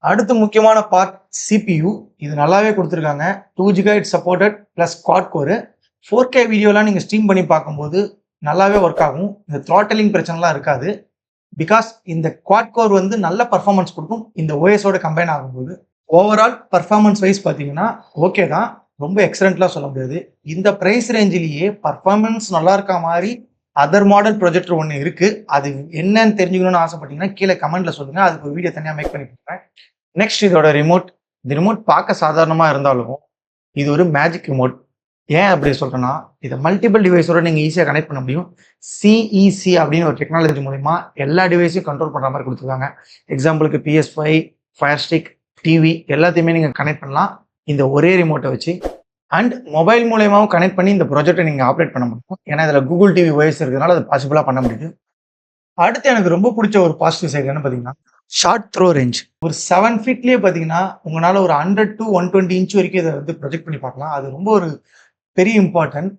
அடுத்து முக்கியமான part CPU. இது நல்லாவே கொடுத்துருக்காங்க. 2 GB supported plus quad core. 4K வீடியோலாம் நீங்கள் ஸ்ட்ரீம் பண்ணி பார்க்கும்போது நல்லாவே ஒர்க் ஆகும். இந்த த்ராட்டலிங் பிரச்சனைலாம் இருக்காது. பிகாஸ் இந்த குவாட் கோர் வந்து நல்ல பர்ஃபார்மன்ஸ் கொடுக்கும் இந்த ஓஎஸோட கம்பைன் ஆகும்போது. ஓவரால் பர்ஃபார்மன்ஸ் வைஸ் பார்த்தீங்கன்னா ஓகே தான். ரொம்ப எக்ஸலண்ட்லாம் சொல்ல முடியாது. இந்த ப்ரைஸ் ரேஞ்சிலேயே பர்ஃபார்மன்ஸ் நல்லா இருக்க மாதிரி அதர் மாடல் ப்ரொஜெக்டர் ஒன்று இருக்கு. அது என்னன்னு தெரிஞ்சுக்கணும்னு ஆசைப்பட்டீங்கன்னா கீழே கமெண்ட்ல சொல்லுங்க. அதுக்கு ஒரு வீடியோ தனியாக மேக் பண்ணி கொடுக்குறேன். நெக்ஸ்ட் இதோட ரிமோட். இந்த ரிமோட் பார்க்க சாதாரணமாக இருந்தாலும் இது ஒரு மேஜிக் ரிமோட். ஏன் அப்படி சொல்றேன்னா, இதை மல்டிபிள் டிவைஸோட நீங்கள் ஈஸியாக கனெக்ட் பண்ண முடியும். சிஇசி அப்படின்னு ஒரு டெக்னாலஜி மூலிமா எல்லா டிவைஸையும் கண்ட்ரோல் பண்ணுற மாதிரி கொடுத்துருக்காங்க. எக்ஸாம்பிளுக்கு PS5, ஃபயர் ஸ்டிக், டிவி எல்லாத்தையுமே நீங்கள் கனெக்ட் பண்ணலாம் இந்த ஒரே ரிமோட்டை வச்சு. அண்ட் மொபைல் மூலயமாவும் கனெக்ட் பண்ணி இந்த ப்ராஜெக்டை நீங்கள் ஆப்ரேட் பண்ண முடியும். ஏன்னா இதில் கூகுள் டிவி ஓஎஸ் இருக்கிறதுனால அது பாசிபிளாக பண்ண முடியுது. அடுத்து எனக்கு ரொம்ப பிடிச்ச ஒரு பாசிட்டிவ் சைடு என்ன பார்த்தீங்கன்னா, ஷார்ட் த்ரோ ரேஞ்ச். ஒரு 7 ஃபீட்லேயே பார்த்தீங்கன்னா உங்களால் ஒரு 100 to 120 இன்ச் வரைக்கும் இதை வந்து ப்ரொஜெக்ட் பண்ணி பார்க்கலாம். அது ரொம்ப ஒரு பெரிய இம்பார்ட்டன்ட்.